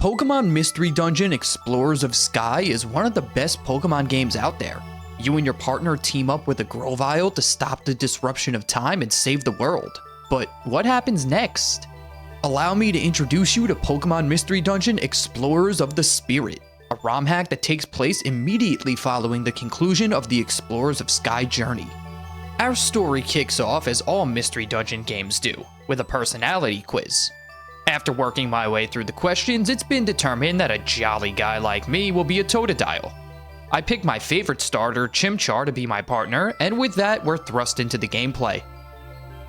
Pokemon Mystery Dungeon Explorers of Sky is one of the best Pokemon games out there. You and your partner team up with a Grovyle to stop the disruption of time and save the world. But what happens next? Allow me to introduce you to Pokemon Mystery Dungeon Explorers of the Spirit, a ROM hack that takes place immediately following the conclusion of the Explorers of Sky journey. Our story kicks off as all Mystery Dungeon games do, with a personality quiz. After working my way through the questions, it's been determined that a jolly guy like me will be a Totodile. I picked my favorite starter, Chimchar, to be my partner, and with that, we're thrust into the gameplay.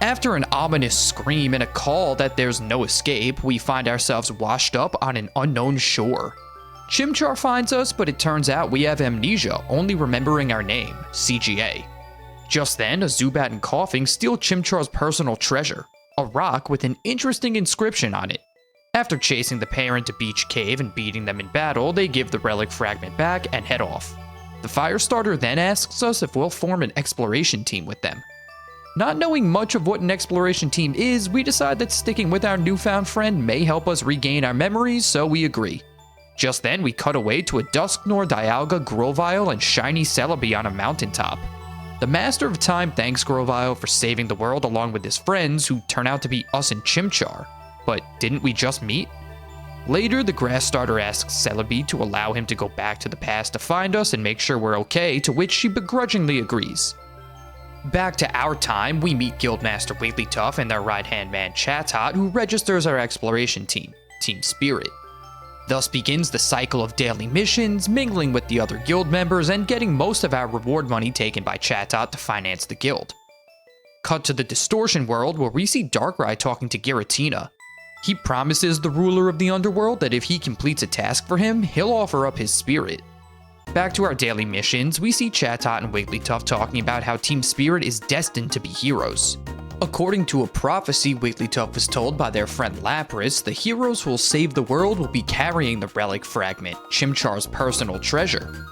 After an ominous scream and a call that there's no escape, we find ourselves washed up on an unknown shore. Chimchar finds us, but it turns out we have amnesia, only remembering our name, CGA. Just then, a Zubat and Coughing steal Chimchar's personal treasure, a rock with an interesting inscription on it. After chasing the pair into Beach Cave and beating them in battle, they give the relic fragment back and head off. The Firestarter then asks us if we'll form an exploration team with them. Not knowing much of what an exploration team is, we decide that sticking with our newfound friend may help us regain our memories, so we agree. Just then, we cut away to a Dusknoir, Dialga, Grovyle, and shiny Celebi on a mountaintop. The Master of Time thanks Grovyle for saving the world along with his friends, who turn out to be us and Chimchar. But didn't we just meet? Later, the Grass Starter asks Celebi to allow him to go back to the past to find us and make sure we're okay, to which she begrudgingly agrees. Back to our time, we meet Guildmaster Wigglytuff and their right-hand man Chatot, who registers our exploration team, Team Spirit. Thus begins the cycle of daily missions, mingling with the other guild members, and getting most of our reward money taken by Chatot to finance the guild. Cut to the Distortion world, where we see Darkrai talking to Giratina. He promises the ruler of the underworld that if he completes a task for him, he'll offer up his spirit. Back to our daily missions, we see Chatot and Wigglytuff talking about how Team Spirit is destined to be heroes. According to a prophecy Wigglytuff was told by their friend Lapras, the heroes who will save the world will be carrying the relic fragment, Chimchar's personal treasure.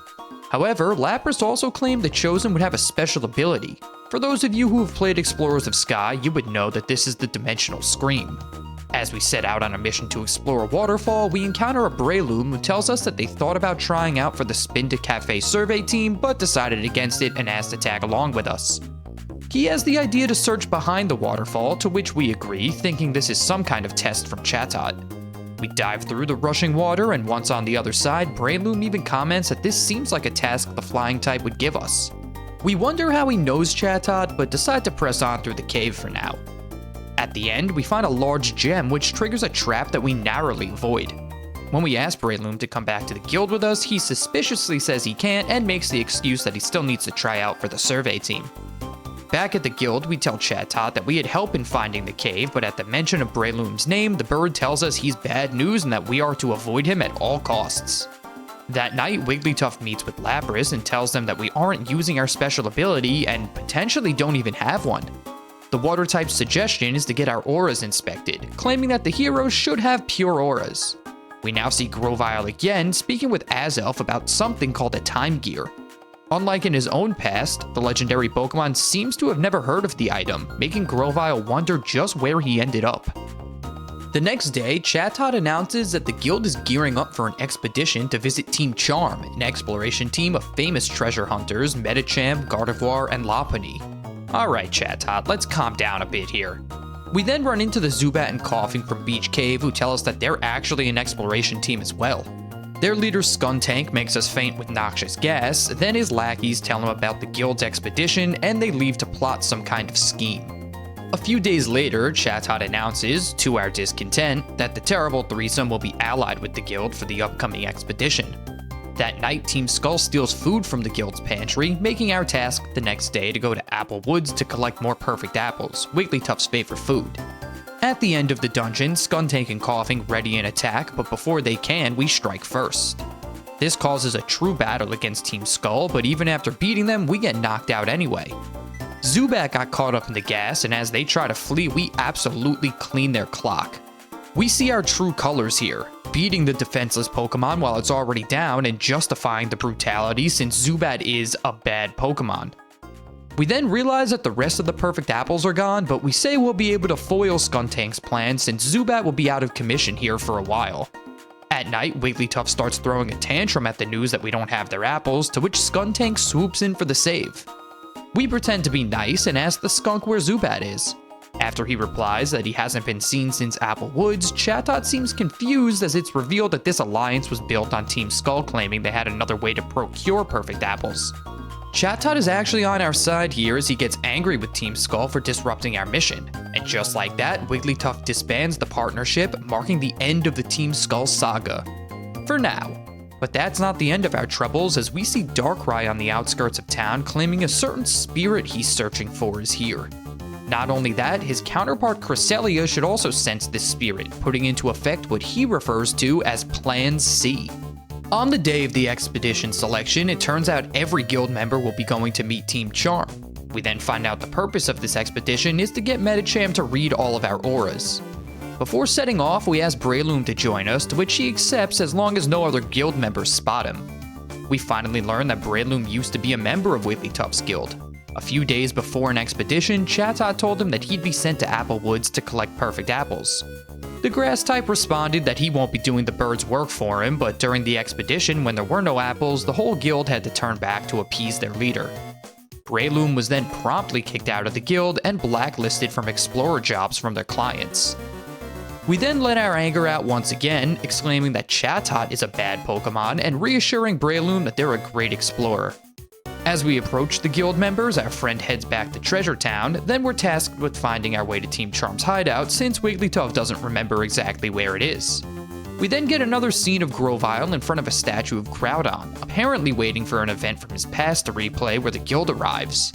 However, Lapras also claimed the Chosen would have a special ability. For those of you who have played Explorers of Sky, you would know that this is the Dimensional Scream. As we set out on a mission to explore a waterfall, we encounter a Breloom who tells us that they thought about trying out for the Spin to Cafe survey team, but decided against it and asked to tag along with us. He has the idea to search behind the waterfall, to which we agree, thinking this is some kind of test from Chatot. We dive through the rushing water, and once on the other side, Breloom even comments that this seems like a task the flying type would give us. We wonder how he knows Chatot, but decide to press on through the cave for now. At the end, we find a large gem which triggers a trap that we narrowly avoid. When we ask Breloom to come back to the guild with us, he suspiciously says he can't and makes the excuse that he still needs to try out for the survey team. Back at the guild, we tell Chatot that we had help in finding the cave, but at the mention of Breloom's name, the bird tells us he's bad news and that we are to avoid him at all costs. That night, Wigglytuff meets with Lapras and tells them that we aren't using our special ability and potentially don't even have one. The water type's suggestion is to get our auras inspected, claiming that the heroes should have pure auras. We now see Grovyle again speaking with Azelf about something called a time gear. Unlike in his own past, the legendary Pokemon seems to have never heard of the item, making Grovyle wonder just where he ended up. The next day, Chatot announces that the guild is gearing up for an expedition to visit Team Charm, an exploration team of famous treasure hunters Medicham, Gardevoir, and Lopunny. Alright Chatot, let's calm down a bit here. We then run into the Zubat and Coughing from Beach Cave, who tell us that they're actually an exploration team as well. Their leader Skuntank makes us faint with noxious gas, then his lackeys tell him about the guild's expedition, and they leave to plot some kind of scheme. A few days later, Chatot announces, to our discontent, that the Terrible Threesome will be allied with the guild for the upcoming expedition. That night, Team Skull steals food from the guild's pantry, making our task the next day to go to Apple Woods to collect more perfect apples, Wigglytuff's favorite food. At the end of the dungeon, Skuntank and Coughing ready an attack, but before they can, we strike first. This causes a true battle against Team Skull, but even after beating them, we get knocked out anyway. Zubat got caught up in the gas, and as they try to flee, we absolutely clean their clock. We see our true colors here, beating the defenseless Pokemon while it's already down and justifying the brutality since Zubat is a bad Pokemon. We then realize that the rest of the perfect apples are gone, but we say we'll be able to foil Skuntank's plan since Zubat will be out of commission here for a while. At night, Wigglytuff starts throwing a tantrum at the news that we don't have their apples, to which Skuntank swoops in for the save. We pretend to be nice and ask the skunk where Zubat is. After he replies that he hasn't been seen since Apple Woods, Chatot seems confused as it's revealed that this alliance was built on Team Skull claiming they had another way to procure perfect apples. Chatot is actually on our side here as he gets angry with Team Skull for disrupting our mission, and just like that, Wigglytuff disbands the partnership, marking the end of the Team Skull saga. For now. But that's not the end of our troubles, as we see Darkrai on the outskirts of town claiming a certain spirit he's searching for is here. Not only that, his counterpart Cresselia should also sense this spirit, putting into effect what he refers to as Plan C. On the day of the expedition selection, it turns out every guild member will be going to meet Team Charm. We then find out the purpose of this expedition is to get Medicham to read all of our auras. Before setting off, we ask Breloom to join us, to which he accepts as long as no other guild members spot him. We finally learn that Breloom used to be a member of Wigglytuff's guild. A few days before an expedition, Chatot told him that he'd be sent to Apple Woods to collect perfect apples. The grass type responded that he won't be doing the bird's work for him, but during the expedition, when there were no apples, the whole guild had to turn back to appease their leader. Breloom was then promptly kicked out of the guild and blacklisted from explorer jobs from their clients. We then let our anger out once again, exclaiming that Chatot is a bad Pokemon and reassuring Breloom that they're a great explorer. As we approach the guild members, our friend heads back to Treasure Town, then we're tasked with finding our way to Team Charm's hideout since Wigglytuff doesn't remember exactly where it is. We then get another scene of Grovyle in front of a statue of Groudon, apparently waiting for an event from his past to replay where the guild arrives.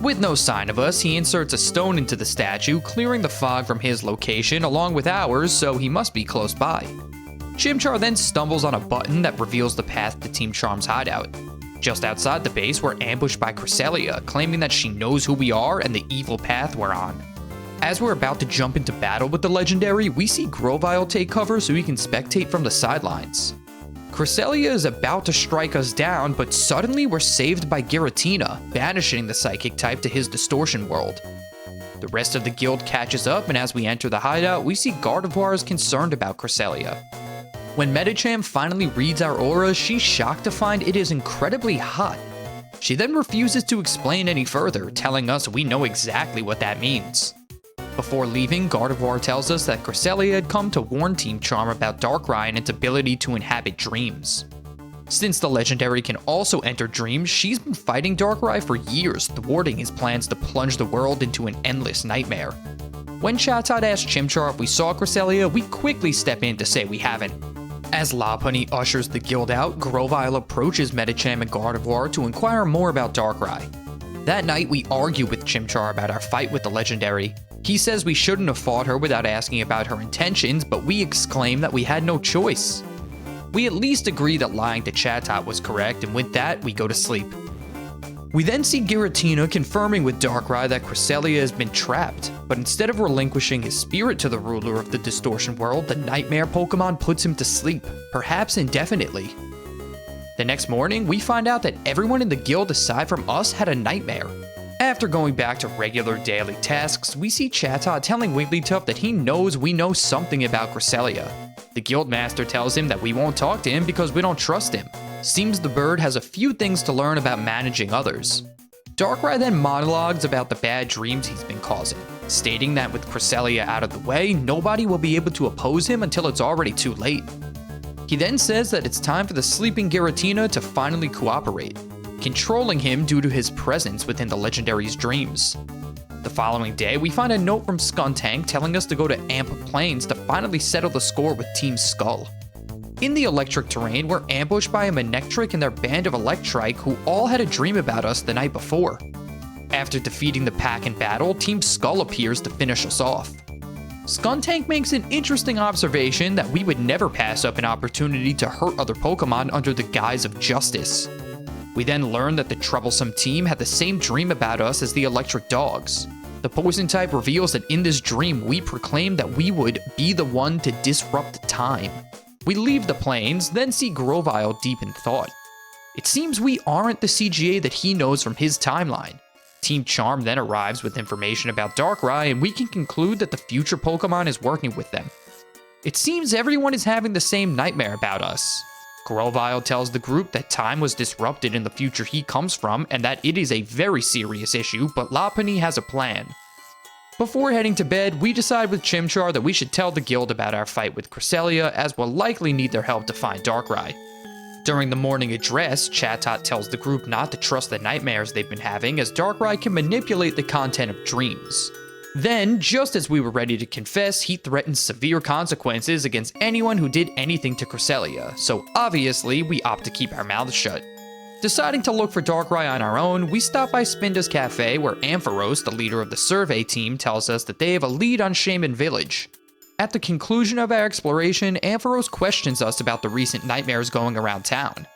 With no sign of us, he inserts a stone into the statue, clearing the fog from his location along with ours, so he must be close by. Chimchar then stumbles on a button that reveals the path to Team Charm's hideout. Just outside the base, we're ambushed by Cresselia, claiming that she knows who we are and the evil path we're on. As we're about to jump into battle with the legendary, we see Grovyle take cover so he can spectate from the sidelines. Cresselia is about to strike us down, but suddenly we're saved by Giratina, banishing the psychic type to his distortion world. The rest of the guild catches up, and as we enter the hideout, we see Gardevoir is concerned about Cresselia. When Medicham finally reads our aura, she's shocked to find it is incredibly hot. She then refuses to explain any further, telling us we know exactly what that means. Before leaving, Gardevoir tells us that Cresselia had come to warn Team Charm about Darkrai and its ability to inhabit dreams. Since the legendary can also enter dreams, she's been fighting Darkrai for years, thwarting his plans to plunge the world into an endless nightmare. When Chatot asks Chimchar if we saw Cresselia, we quickly step in to say we haven't. As Lopunny ushers the guild out, Grovyle approaches Medicham and Gardevoir to inquire more about Darkrai. That night, we argue with Chimchar about our fight with the legendary. He says we shouldn't have fought her without asking about her intentions, but we exclaim that we had no choice. We at least agree that lying to Chatot was correct, and with that, we go to sleep. We then see Giratina confirming with Darkrai that Cresselia has been trapped, but instead of relinquishing his spirit to the ruler of the distortion world, the nightmare Pokemon puts him to sleep, perhaps indefinitely. The next morning, we find out that everyone in the guild aside from us had a nightmare. After going back to regular daily tasks, we see Chatot telling Wigglytuff that he knows we know something about Cresselia. The guildmaster tells him that we won't talk to him because we don't trust him. Seems the bird has a few things to learn about managing others. Darkrai then monologues about the bad dreams he's been causing, stating that with Cresselia out of the way, nobody will be able to oppose him until it's already too late. He then says that it's time for the sleeping Giratina to finally cooperate, controlling him due to his presence within the legendary's dreams. The following day, we find a note from Skuntank telling us to go to Amp Plains to finally settle the score with Team Skull. In the electric terrain, we're ambushed by a Manectric and their band of Electrike who all had a dream about us the night before. After defeating the pack in battle, Team Skull appears to finish us off. Skuntank makes an interesting observation that we would never pass up an opportunity to hurt other Pokemon under the guise of justice. We then learn that the troublesome team had the same dream about us as the electric dogs. The poison type reveals that in this dream we proclaimed that we would be the one to disrupt time. We leave the plains, then see Grovyle deep in thought. It seems we aren't the CGA that he knows from his timeline. Team Charm then arrives with information about Darkrai, and we can conclude that the future Pokemon is working with them. It seems everyone is having the same nightmare about us. Grovyle tells the group that time was disrupted in the future he comes from and that it is a very serious issue, but Lopunny has a plan. Before heading to bed, we decide with Chimchar that we should tell the guild about our fight with Cresselia, as we'll likely need their help to find Darkrai. During the morning address, Chatot tells the group not to trust the nightmares they've been having, as Darkrai can manipulate the content of dreams. Then, just as we were ready to confess, he threatens severe consequences against anyone who did anything to Cresselia, so obviously we opt to keep our mouths shut. Deciding to look for Darkrai on our own, we stop by Spinda's cafe where Ampharos, the leader of the survey team, tells us that they have a lead on Shaman Village. At the conclusion of our exploration, Ampharos questions us about the recent nightmares going around town.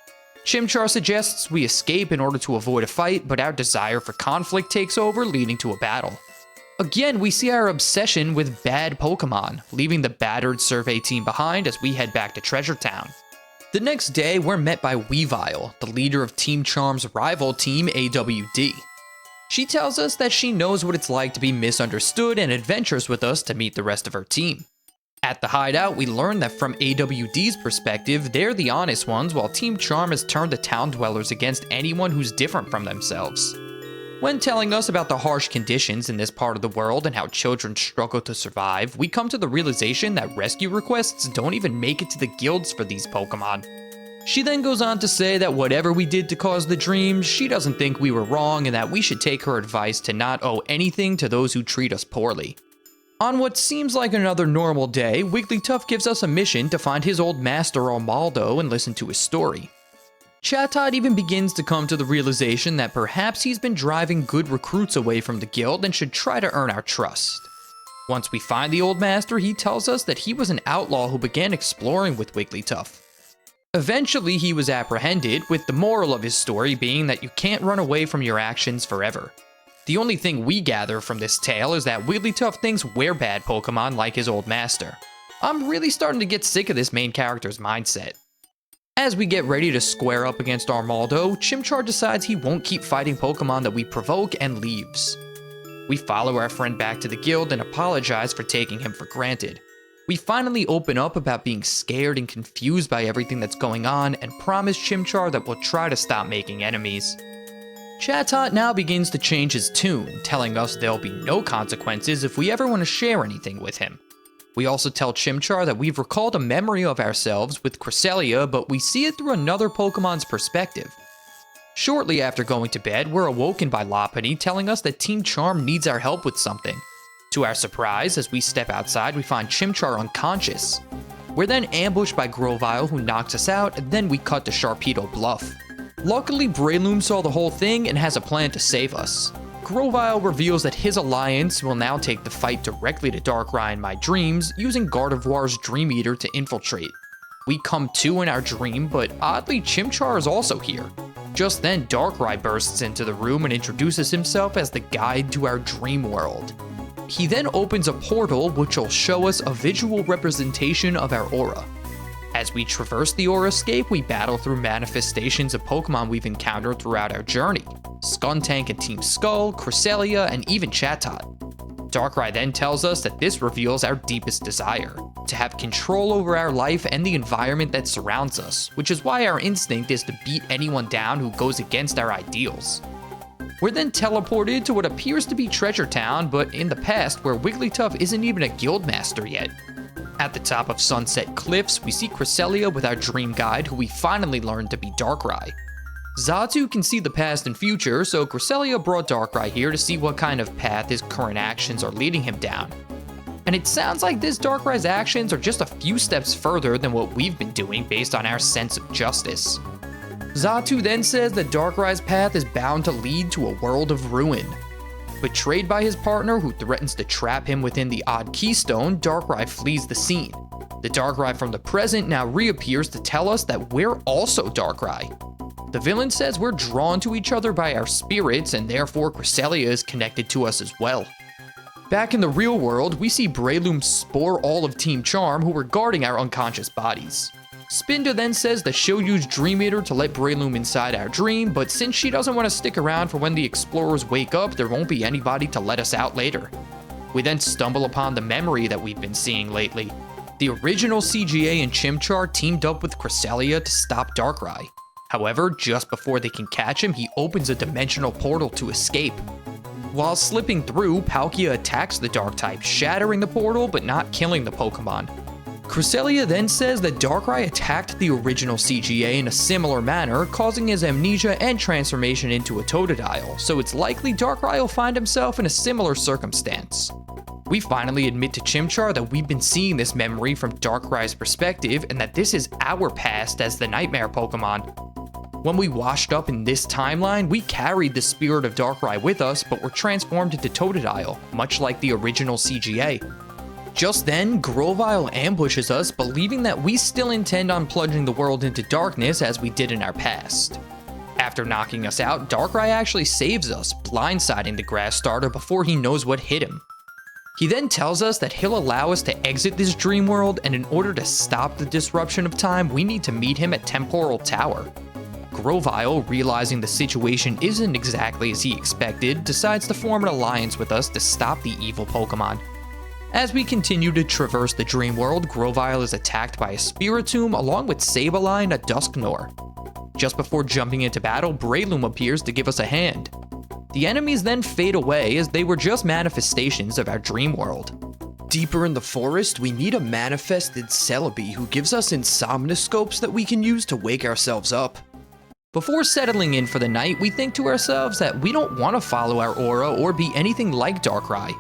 Chimchar suggests we escape in order to avoid a fight, but our desire for conflict takes over, leading to a battle. Again, we see our obsession with bad Pokemon, leaving the battered survey team behind as we head back to Treasure Town. The next day, we're met by Weavile, the leader of Team Charm's rival team, AWD. She tells us that she knows what it's like to be misunderstood and adventures with us to meet the rest of her team. At the hideout, we learn that from AWD's perspective, they're the honest ones, while Team Charm has turned the town dwellers against anyone who's different from themselves. When telling us about the harsh conditions in this part of the world and how children struggle to survive, we come to the realization that rescue requests don't even make it to the guilds for these Pokemon. She then goes on to say that whatever we did to cause the dreams, she doesn't think we were wrong and that we should take her advice to not owe anything to those who treat us poorly. On what seems like another normal day, Wigglytuff gives us a mission to find his old master Armaldo and listen to his story. Chatot even begins to come to the realization that perhaps he's been driving good recruits away from the guild and should try to earn our trust. Once we find the old master, he tells us that he was an outlaw who began exploring with Wigglytuff. Eventually, he was apprehended, with the moral of his story being that you can't run away from your actions forever. The only thing we gather from this tale is that Wigglytuff thinks we're bad Pokemon like his old master. I'm really starting to get sick of this main character's mindset. As we get ready to square up against Armaldo, Chimchar decides he won't keep fighting Pokemon that we provoke and leaves. We follow our friend back to the guild and apologize for taking him for granted. We finally open up about being scared and confused by everything that's going on and promise Chimchar that we'll try to stop making enemies. Chatot now begins to change his tune, telling us there'll be no consequences if we ever want to share anything with him. We also tell Chimchar that we've recalled a memory of ourselves with Cresselia, but we see it through another Pokemon's perspective. Shortly after going to bed, we're awoken by Lopunny telling us that Team Charm needs our help with something. To our surprise, as we step outside, we find Chimchar unconscious. We're then ambushed by Grovyle, who knocks us out, and then we cut to Sharpedo Bluff. Luckily, Breloom saw the whole thing and has a plan to save us. Grovyle reveals that his alliance will now take the fight directly to Darkrai in my dreams, using Gardevoir's Dream Eater to infiltrate. We come to in our dream, but oddly, Chimchar is also here. Just then, Darkrai bursts into the room and introduces himself as the guide to our dream world. He then opens a portal which will show us a visual representation of our aura. As we traverse the Aurascape, we battle through manifestations of Pokemon we've encountered throughout our journey. Skuntank and Team Skull, Cresselia, and even Chatot. Darkrai then tells us that this reveals our deepest desire, to have control over our life and the environment that surrounds us, which is why our instinct is to beat anyone down who goes against our ideals. We're then teleported to what appears to be Treasure Town, but in the past where Wigglytuff isn't even a guildmaster yet. At the top of Sunset Cliffs, we see Cresselia with our dream guide, who we finally learned to be Darkrai. Xatu can see the past and future, so Cresselia brought Darkrai here to see what kind of path his current actions are leading him down. And it sounds like this Darkrai's actions are just a few steps further than what we've been doing based on our sense of justice. Xatu then says that Darkrai's path is bound to lead to a world of ruin. Betrayed by his partner, who threatens to trap him within the odd keystone, Darkrai flees the scene. The Darkrai from the present now reappears to tell us that we're also Darkrai. The villain says we're drawn to each other by our spirits, and therefore Cresselia is connected to us as well. Back in the real world, we see Breloom spore all of Team Charm, who were guarding our unconscious bodies. Spinda then says that she'll use Dream Eater to let Breloom inside our dream, but since she doesn't want to stick around for when the explorers wake up, there won't be anybody to let us out later. We then stumble upon the memory that we've been seeing lately. The original CGA and Chimchar teamed up with Cresselia to stop Darkrai. However, just before they can catch him, he opens a dimensional portal to escape. While slipping through, Palkia attacks the Dark type, shattering the portal but not killing the Pokemon. Cresselia then says that Darkrai attacked the original CGA in a similar manner, causing his amnesia and transformation into a Totodile, so it's likely Darkrai will find himself in a similar circumstance. We finally admit to Chimchar that we've been seeing this memory from Darkrai's perspective and that this is our past as the Nightmare Pokemon. When we washed up in this timeline, we carried the spirit of Darkrai with us, but were transformed into Totodile, much like the original CGA. Just then, Grovyle ambushes us, believing that we still intend on plunging the world into darkness as we did in our past. After knocking us out, Darkrai actually saves us, blindsiding the grass starter before he knows what hit him. He then tells us that he'll allow us to exit this dream world, and in order to stop the disruption of time, we need to meet him at Temporal Tower. Grovyle, realizing the situation isn't exactly as he expected, decides to form an alliance with us to stop the evil Pokemon. As we continue to traverse the dream world, Grovyle is attacked by a Spiritomb along with Sableye and a Dusknoir. Just before jumping into battle, Breloom appears to give us a hand. The enemies then fade away as they were just manifestations of our dream world. Deeper in the forest, we meet a manifested Celebi who gives us insomnoscopes that we can use to wake ourselves up. Before settling in for the night, we think to ourselves that we don't want to follow our aura or be anything like Darkrai.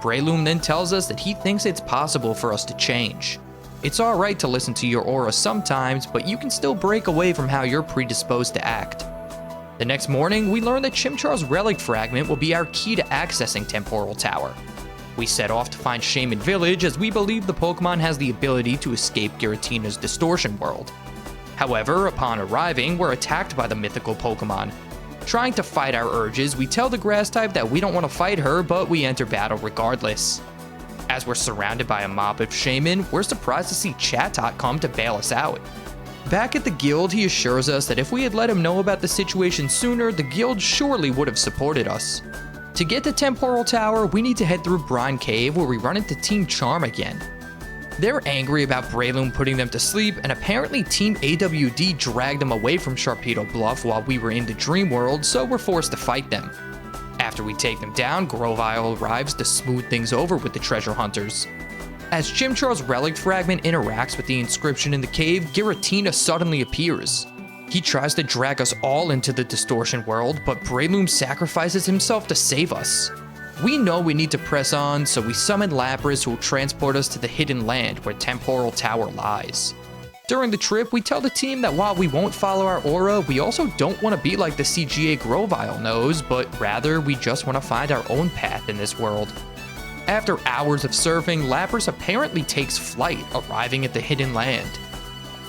Breloom then tells us that he thinks it's possible for us to change. It's alright to listen to your aura sometimes, but you can still break away from how you're predisposed to act. The next morning, we learn that Chimchar's relic fragment will be our key to accessing Temporal Tower. We set off to find Shaman Village as we believe the Pokemon has the ability to escape Giratina's distortion world. However, upon arriving, we're attacked by the mythical Pokemon. Trying to fight our urges, we tell the grass type that we don't want to fight her, but we enter battle regardless. As we're surrounded by a mob of Shaman, we're surprised to see Chatot come to bail us out. Back at the guild, he assures us that if we had let him know about the situation sooner, the guild surely would have supported us. To get to Temporal Tower, we need to head through Brine Cave where we run into Team Charm again. They're angry about Breloom putting them to sleep, and apparently Team AWD dragged them away from Sharpedo Bluff while we were in the dream world, so we're forced to fight them. After we take them down, Grovyle arrives to smooth things over with the treasure hunters. As Chimchar's relic fragment interacts with the inscription in the cave, Giratina suddenly appears. He tries to drag us all into the distortion world, but Breloom sacrifices himself to save us. We know we need to press on, so we summon Lapras who will transport us to the hidden land where Temporal Tower lies. During the trip, we tell the team that while we won't follow our aura, we also don't want to be like the CGA Grovyle knows, but rather we just want to find our own path in this world. After hours of surfing, Lapras apparently takes flight, arriving at the hidden land.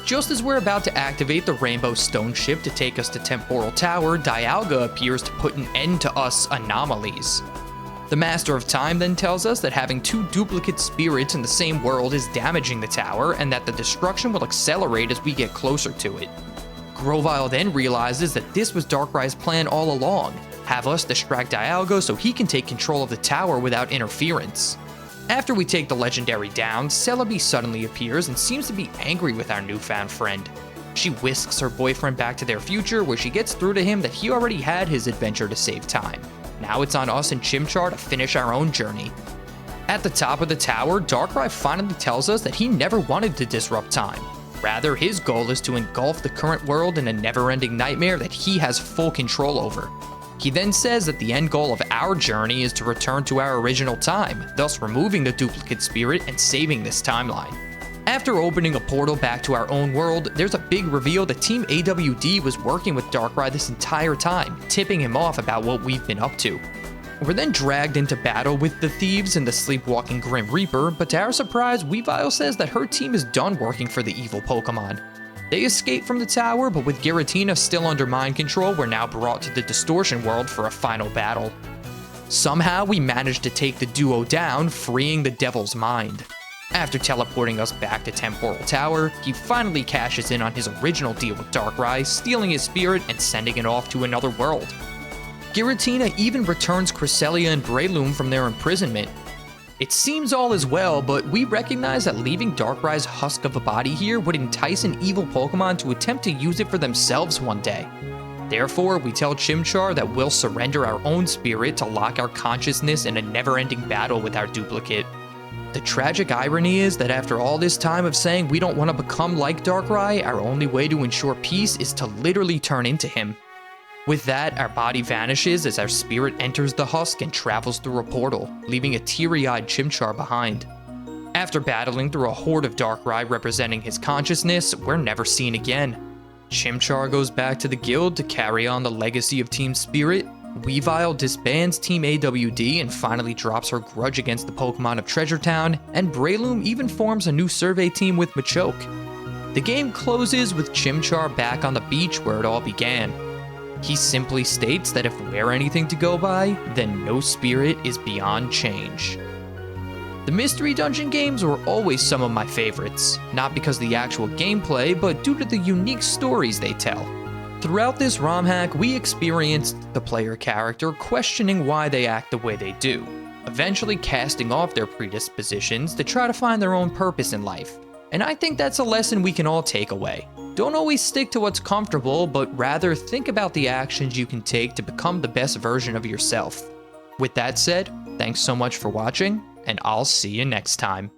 Just as we're about to activate the Rainbow Stone ship to take us to Temporal Tower, Dialga appears to put an end to us anomalies. The Master of Time then tells us that having two duplicate spirits in the same world is damaging the tower, and that the destruction will accelerate as we get closer to it. Grovyle then realizes that this was Darkrai's plan all along, have us distract Dialga so he can take control of the tower without interference. After we take the legendary down, Celebi suddenly appears and seems to be angry with our newfound friend. She whisks her boyfriend back to their future, where she gets through to him that he already had his adventure to save time. Now it's on us and Chimchar to finish our own journey. At the top of the tower, Darkrai finally tells us that he never wanted to disrupt time. Rather, his goal is to engulf the current world in a never-ending nightmare that he has full control over. He then says that the end goal of our journey is to return to our original time, thus removing the duplicate spirit and saving this timeline. After opening a portal back to our own world, there's a big reveal that Team AWD was working with Darkrai this entire time, tipping him off about what we've been up to. We're then dragged into battle with the thieves and the sleepwalking Grim Reaper, but to our surprise, Weavile says that her team is done working for the evil Pokemon. They escape from the tower, but with Giratina still under mind control, we're now brought to the Distortion world for a final battle. Somehow, we manage to take the duo down, freeing the Devil's Mind. After teleporting us back to Temporal Tower, he finally cashes in on his original deal with Darkrai, stealing his spirit and sending it off to another world. Giratina even returns Cresselia and Breloom from their imprisonment. It seems all is well, but we recognize that leaving Darkrai's husk of a body here would entice an evil Pokemon to attempt to use it for themselves one day. Therefore, we tell Chimchar that we'll surrender our own spirit to lock our consciousness in a never-ending battle with our duplicate. The tragic irony is that after all this time of saying we don't want to become like Darkrai, our only way to ensure peace is to literally turn into him. With that, our body vanishes as our spirit enters the husk and travels through a portal, leaving a teary-eyed Chimchar behind. After battling through a horde of Darkrai representing his consciousness, we're never seen again. Chimchar goes back to the guild to carry on the legacy of Team Spirit, Weavile disbands Team AWD and finally drops her grudge against the Pokemon of Treasure Town, and Breloom even forms a new survey team with Machoke. The game closes with Chimchar back on the beach where it all began. He simply states that if we're anything to go by, then no spirit is beyond change. The Mystery Dungeon games were always some of my favorites, not because of the actual gameplay, but due to the unique stories they tell. Throughout this ROM hack, we experienced the player character questioning why they act the way they do, eventually casting off their predispositions to try to find their own purpose in life. And I think that's a lesson we can all take away. Don't always stick to what's comfortable, but rather think about the actions you can take to become the best version of yourself. With that said, thanks so much for watching, and I'll see you next time.